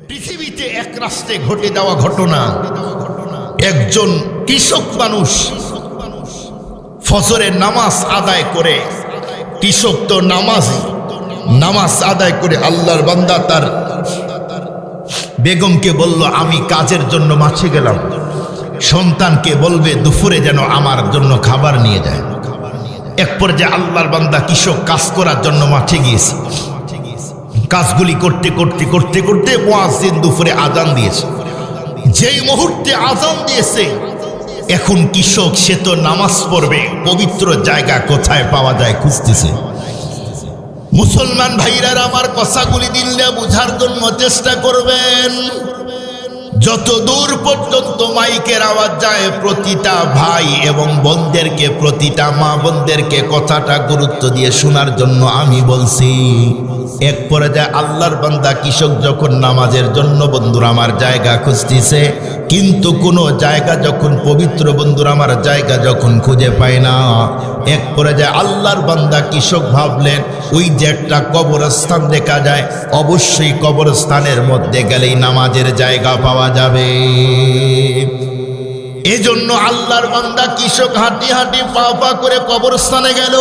পৃথিবীতে এক রাস্তে ঘটে যাওয়া ঘটনা, একজন কৃষক মানুষ ফজরের নামাজ আদায় করে, কৃষক তো নামাজ আদায় করে আল্লাহর বান্দা তার বেগমকে বলল, আমি কাজের জন্য মাঠে গেলাম, সন্তানকে বলবে দুপুরে যেন আমার জন্য খাবার নিয়ে যায়। এক পর্যায়ে আল্লাহর বান্দা কৃষক কাজ করার জন্য মাঠে গিয়েছে। কাজগুলি করতে করতে করতে করতে মুয়াজ্জিন দুপুরে আজান দিয়েছে। যেই মুহূর্তে আজান দিয়েছে, এখন কৃষক সে তো নামাজ পড়বে, পবিত্র জায়গা কোথায় পাওয়া যায় খুঁজতেছে। মুসলমান ভাইরা আমার কথাগুলি দিলে বুঝার জন্য চেষ্টা করবেন। যত দূর পর্যন্ত মাইকের আওয়াজ যায়, প্রতিটা ভাই এবং বোনদেরকে, প্রতিটা মা বোনদেরকে কথাটা গুরুত্ব দিয়ে শোনার জন্য আমি বলছি। এক পর্যায়ে আল্লাহর বান্দা কৃষক যখন নামাজের জন্য বন্ধুরা আমার জায়গা খুঁজতেছে, কিন্তু কোনো জায়গা যখন পবিত্র বন্ধুরা আমার জায়গা যখন খুঁজে পায় না, এক পর্যায়ে আল্লাহর বান্দা কৃষক ভাবলেন, ওই যে একটা কবরস্থান দেখা যায়, অবশ্যই কবরস্থানের মধ্যে গেলেই নামাজের জায়গা পাওয়া যাবে। এজন্য আল্লাহর বান্দা কৃষক হাঁটি হাঁটি পা পা করে কবরস্থানে গেল।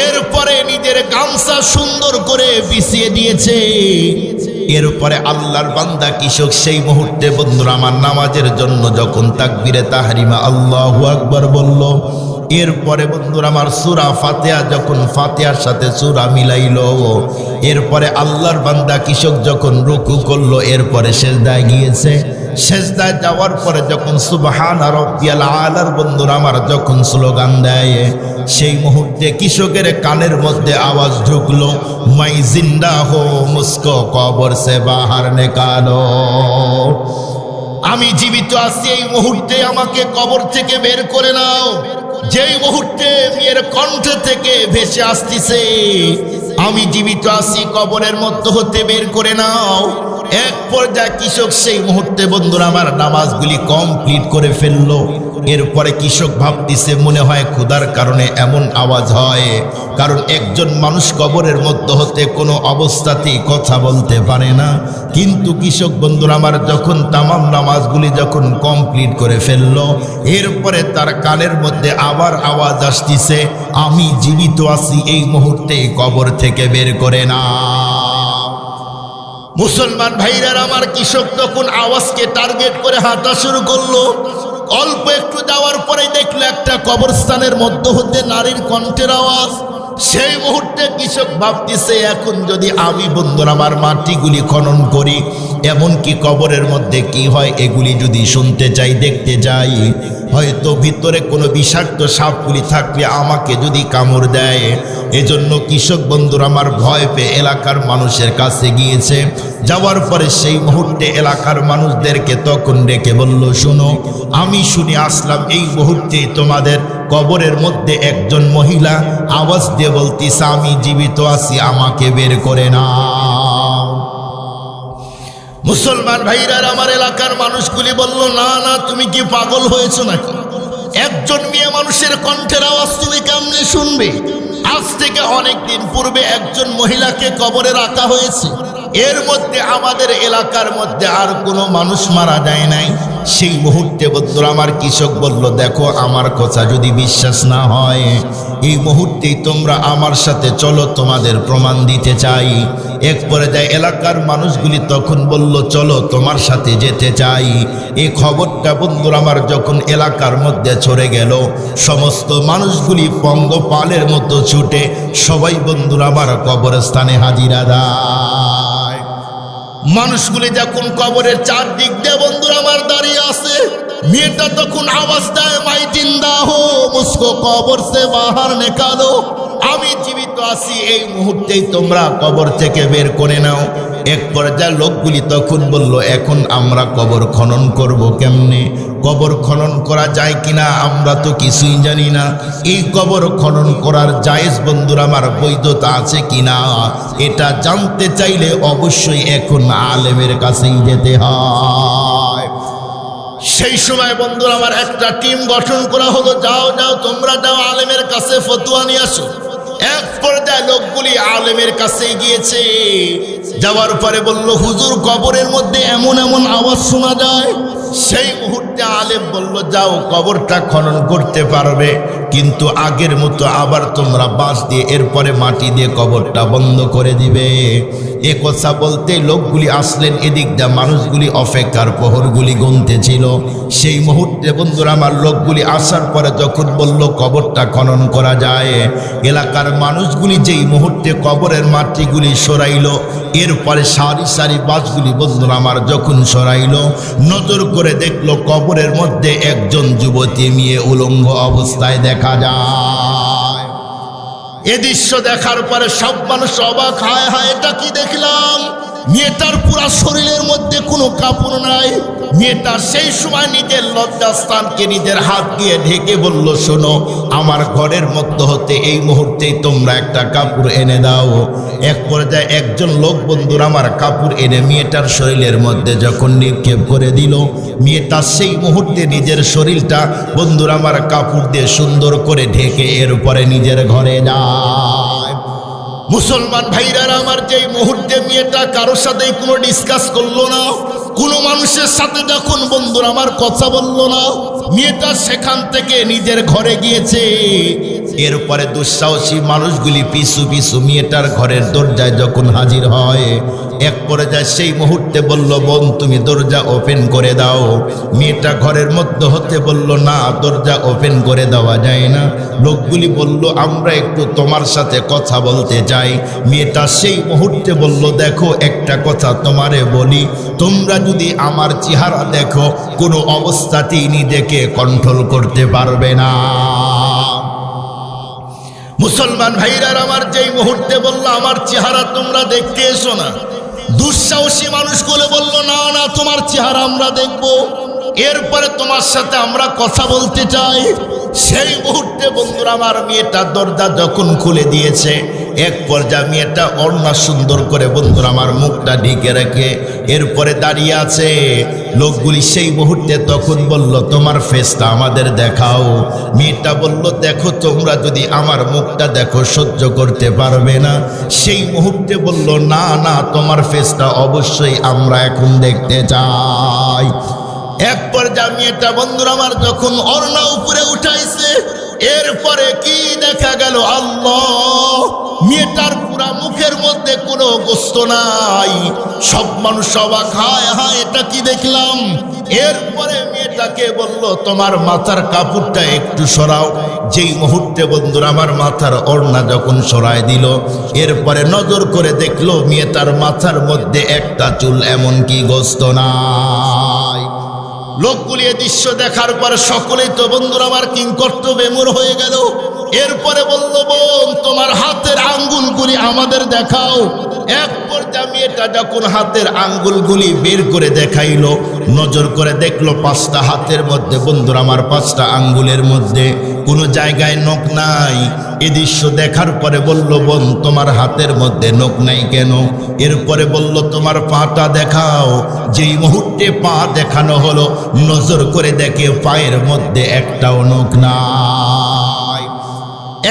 এরপরে নিজের গামছা সুন্দর করে বিছিয়ে দিয়েছে। এরপরে আল্লাহর বান্দা কৃষক সেই মুহূর্তে বন্ধুরা আমার নামাজের জন্য যখন তাকবীরে তাহরিমা আল্লাহু আকবার বলল, এরপরে বন্ধুরা আমার সূরা ফাতিহা যখন ফাতিহার সাথে সূরা মিলাইল, এরপরে আল্লাহর বান্দা কৃষক যখন রুকু করলো, এরপরে সিজদায় গিয়েছে। সিজদায় যাওয়ার পরে যখন সুবহানা রাব্বিয়াল আলার বন্ধুরা আমার যখন স্লোগান দেয়, সেই মুহূর্তে কৃষকের কানের মধ্যে আওয়াজ ঢুকলো, মাই জিন্দা হো মুসকো কবর সে বাহার নিকালো। আমি জীবিত আছি, এই মুহূর্তে আমাকে কবর থেকে বের করে নাও। যেই মুহূর্তে মেয়ের কণ্ঠ থেকে ভেসে আসতেছে, আমি জীবিত আছি, কবরের মধ্যে হতে বের করে নাও। এক পর্যায়ে কৃষক সেই মুহূর্তে বন্ধুরা আমার নামাজগুলি কমপ্লিট করে ফেললো। এরপরে কৃষক ভাবতেছে, মনে হয় ক্ষুধার কারণে এমন আওয়াজ হয়, কারণ একজন মানুষ কবরের মধ্যে হতে কোনো অবস্থাতেই কথা বলতে পারে না। কিন্তু কৃষক বন্ধুরা আমার যখন তামাম নামাজগুলি যখন কমপ্লিট করে ফেললো, এরপরে তার কানের মধ্যে আবার আওয়াজ আসতেছে, আমি জীবিত আছি, এই মুহূর্তে কবর থেকে বের করে না। মুসলমান ভাইরা আমার কৃষক তখন আওয়াজকে টার্গেট করে হাঁটা শুরু করলো। অল্প একটু যাওয়ার পরে দেখলো একটা কবরস্থানের মধ্যে হতে নারীর কণ্ঠের আওয়াজ। সেই মুহূর্তে কৃষক ভাবতেছে, এখন যদি আমি বন্ধুরা আমার মাটিগুলি খনন করি, এমনকি কবরের মধ্যে কি হয় এগুলি যদি শুনতে চাই, দেখতে যাই, হয়তো ভিতরে কোনো বিষাক্ত সাপগুলি থাকলে আমাকে যদি কামড় দেয়। এজন্য কৃষক বন্ধুরা আমার ভয় পেয়ে এলাকার মানুষের কাছে গিয়েছে। যাওয়ার পরে সেই মুহূর্তে এলাকার মানুষদেরকে তখন ডেকে বলল, শোনো, আমি শুনে আসলাম এই মুহূর্তে তোমাদের কবরের মধ্যে একজন মহিলা আওয়াজ দিয়ে বলতিস, আমি জীবিত আছি, আমাকে বের করে না। মুসলমান ভাইরা আমার এলাকার মানুষগুলি বলল, না না, তুমি কি পাগল হয়েছো নাকি? একজন মেয়ে মানুষের কণ্ঠের আওয়াজ তুমি কেমনে শুনবে? আজ থেকে অনেক দিন পূর্বে একজন মহিলাকে কবরে রাখা হয়েছে। এর মধ্যে আমাদের এলাকার মধ্যে আর কোনো মানুষ মারা যায় নাই। সেই মুহূর্তে বন্ধুরা আমার কৃষক বলল, দেখো, আমার কথা যদি বিশ্বাস না হয়, এই মুহূর্তেই তোমরা আমার সাথে চলো, তোমাদের প্রমাণ দিতে চাই। এক পর্যায়ে এলাকার মানুষগুলি তখন বলল, চলো, তোমার সাথে যেতে চাই। এই খবরটা বন্ধুরা আমার যখন এলাকার মধ্যে ছড়ে গেল, সমস্ত মানুষগুলি পঙ্গপালের মতো ছুটে সবাই বন্ধুরা আমার কবরস্থানে হাজিরা দেয়। মানুষগুলি যখন কবরের চারদিক দিয়ে বন্ধুরা আমার দাঁড়িয়ে আছে, মেয়েটা তখন আওয়াজ দেয়, মাই জিন্দা হো মুসকো কবর সে বাহার নিকালো। আমি জীবিত আছি, এই মুহূর্তেই তোমরা কবর থেকে বের করে নাও। এক পর্যায়ে লোকগুলি তখন বলল, এখন আমরা কবর খনন করব কেমনে? কবর খনন করা যায় কিনা আমরা তো কিছুই জানি না। এই কবর খনন করার জায়েজ বন্ধুরা আমার বৈধতা আছে কিনা, এটা জানতে চাইলে অবশ্যই এখন আলেমের কাছেই যেতে হয়। সেই সময় বন্ধুরা আমার একটা টিম গঠন করা হলো, যাও যাও তোমরা যাও আলেমের কাছে ফতোয়া নিয়ে আসো। এক পর্যায়ে লোকগুলি আলেমের কাছে গিয়েছে, যাওয়ার পরে বলল, হুজুর কবরের মধ্যে এমন এমন আওয়াজ শোনা যায়। সেই মুহূর্তে আলেম বলল, যাও কবরটা খনন করতে পারবে, কিন্তু আগের মতো আবার তোমরা বাঁশ দিয়ে এরপরে মাটি দিয়ে কবরটা বন্ধ করে দিবে। এ কথা বলতে লোকগুলি আসলেন এদিক দিয়ে, মানুষগুলি অপেক্ষার প্রহরগুলি গুনতেছিল। সেই মুহূর্তে বন্ধুরা আমার লোকগুলি আসার পরে যখন বলল কবরটা খনন করা যায়, এলাকার মানুষগুলি যেই মুহূর্তে কবরের মাটিগুলি সরাইল, এরপরে সারি সারি বাঁশগুলি বন্ধুরা আমার যখন সরাইল, নজর করে দেখলো কবরের মধ্যে একজন যুবতী মেয়ে উলঙ্গ অবস্থায় দেখা যায়। এ দৃশ্য দেখার পরে সব মানুষ অবাক, হায় হায় এটা কি দেখলাম। মেয়েটার পুরা শরীরের মধ্যে কোনো কাপড় নাই। মেয়েটা সেই সময় নিজের লজ্জাস্থানকে নিজের হাত দিয়ে ঢেকে বলল, শোনো, আমার ঘরের মধ্যে হতে এই মুহূর্তেই তোমরা একটা কাপড় এনে দাও। এক পর্যায়ে একজন লোক বন্ধুরা আমার কাপড় এনে মেয়েটার শরীরের মধ্যে যখন নিক্ষেপ করে দিল, মেয়েটা সেই মুহূর্তে নিজের শরীরটা বন্ধুরা আমার কাপড় দিয়ে সুন্দর করে ঢেকে এর উপরে নিজের ঘরে যায়। মুসলমান ভাইরা আমার, যেই মুহূর্তে মেয়েটা কারোর সাথেই কোনো ডিসকাস করলো না, কোনো মানুষের সাথে যখন বন্ধুরা আমার কথা বলল না, মেয়েটা সেখান থেকে নিজের ঘরে গিয়েছে। এরপরে দুঃসাহসী মানুষগুলি পিছু পিছু মেয়েটার ঘরের দরজায় যখন হাজির হয়, এক পর্যায়ে সেই মুহূর্তে বলল, বোন তুমি দরজা ওপেন করে দাও। মেয়েটা ঘরের মধ্যে হতে বলল, না দরজা ওপেন করে দেওয়া যায় না। লোকগুলি বলল, আমরা একটু তোমার সাথে কথা বলতে চাই। মেয়েটা সেই মুহূর্তে বলল, দেখো একটা কথা তোমারে বলি, তোমরা যদি আমার চেহারা দেখো কোনো অবস্থাতেই নিজেকে কন্ট্রোল করতে পারবে না। মুসলমান ভাইরা আমার, যেই মুহূর্তে বলল আমার চেহারা তোমরা দেখতে এসো না, দুঃসাহসী মানুষগুলো বলল, না না তোমার চেহারা আমরা দেখব, এরপরে তোমার সাথে আমরা কথা বলতে চাই। সেই মুহূর্তে বন্ধুরা আমার মেয়েটা দরজা যখন খুলে দিয়েছে, এক পর্যায়ে মেয়েটা ওড়না সুন্দর করে বন্ধুরা আমার মুখটা ঢেকে রেখে এরপরে দাঁড়িয়ে আছে। লোকগুলি সেই মুহূর্তে তখন বলল, তোমার ফেসটা আমাদের দেখাও। মেয়েটা বলল, দেখো তোমরা যদি আমার মুখটা দেখো সহ্য করতে পারবে না। সেই মুহূর্তে বলল, না না তোমার ফেসটা অবশ্যই আমরা এখন দেখতে চাই। এক পর্যায়ে মেয়েটা বন্ধুরা আমার যখন ওড়না উপরে উঠাইছে, এরপরে কি দেখা গেল, আল্লাহ, মেয়েটার পুরা মুখের মধ্যে কোনো গোস্ত নাই। সব মানুষ অবাক, হায় হায় এটা কি দেখলাম। এরপরে মেয়েটাকে বলল, তোমার মাথার কাপড়টা একটু সরাও। যেই মুহূর্তে বন্ধুরা আমার মাথার ওড়না যখন সরাই দিল, এরপরে নজর করে দেখলো মেয়েটার মাথার মধ্যে একটা চুল এমনকি গোস্ত নাই। লোকগুলি এ দৃশ্য দেখার পরে সকলেই তো বন্ধুরা আমার কিংকর্ত বেমুর হয়ে গেল। এরপরে বলল, বোন তোমার হাতের আঙ্গুলগুলি আমাদের দেখাও। এক পর্যায়ে মেয়েটা যখন হাতের আঙ্গুলগুলি বের করে দেখাইলো, নজর করে দেখলো পাঁচটা হাতের মধ্যে বন্ধুরা আমার পাঁচটা আঙ্গুলের মধ্যে কোনো জায়গায় নখ নাই। এ দৃশ্য দেখার পরে বলল, বোন তোমার হাতের মধ্যে নখ নাই কেন? এরপরে বলল, তোমার পাটা দেখাও। যেই মুহূর্তে পা দেখানো হলো, নজর করে দেখে পায়ের মধ্যে একটাও নখ নাই।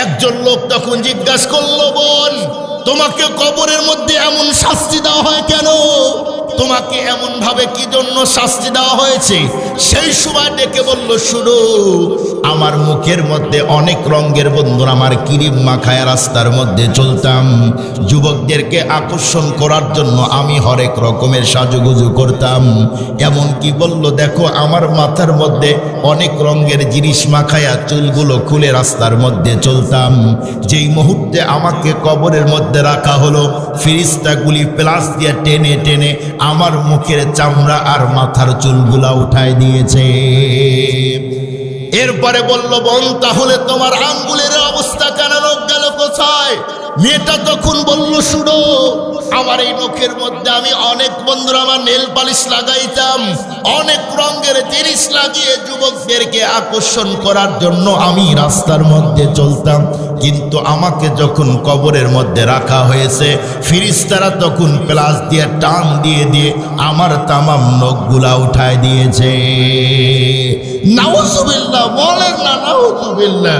একজন লোক তখন জিজ্ঞাসা করলো, বোন তোমাকে কবরের মধ্যে এমন শাস্তি দেওয়া হয় কেন? তোমাকে এমন ভাবে কি জন্য শাস্তি দেওয়া হয়েছে? সেই সময় ডেকে বলল, শুনো, আমার মুখের মধ্যে অনেক রঙের বন্ধুরা আমার ক্রিম মাখায় রাস্তার মধ্যে চলতাম। যুবকদেরকে আকর্ষণ করার জন্য আমি হরেক রকমের সাজুগুজু করতাম। এমন কি বলল, দেখো আমার মাথার মধ্যে অনেক রঙের জিনিস মাখায়া চুলগুলো খুলে রাস্তার মধ্যে চলতাম। যেই মুহূর্তে আমাকে কবরের মধ্যে রাখা হলো, ফিরিস্তাগুলি প্লাস দিয়ে টেনে টেনে আমার মুখের চামড়া আর মাথার চুলগুলা উঠায় দিয়েছে। এরপরে বলল, বোন তাহলে তোমার আঙ্গুলের অবস্থা কেন, নখ গেল কোথায়? মেয়েটা তখন বলল, শুনো, আমার এই নখের মধ্যে আমি অনেক বন্ধুরা আমার নেল পালিশ লাগাইতাম, অনেক রঙের জিনিস লাগিয়ে যুবকদেরকে আকর্ষণ করার জন্য আমি রাস্তার মধ্যে চলতাম। কিন্তু আমাকে যখন কবরের মধ্যে রাখা হয়েছে, ফিরিস্তারা তখন প্লাস দিয়ে টান দিয়ে দিয়ে আমার তামাম নখগুলা উঠায় দিয়েছে। নাউজুবিল্লাহ, বলেন না নাউজুবিল্লাহ।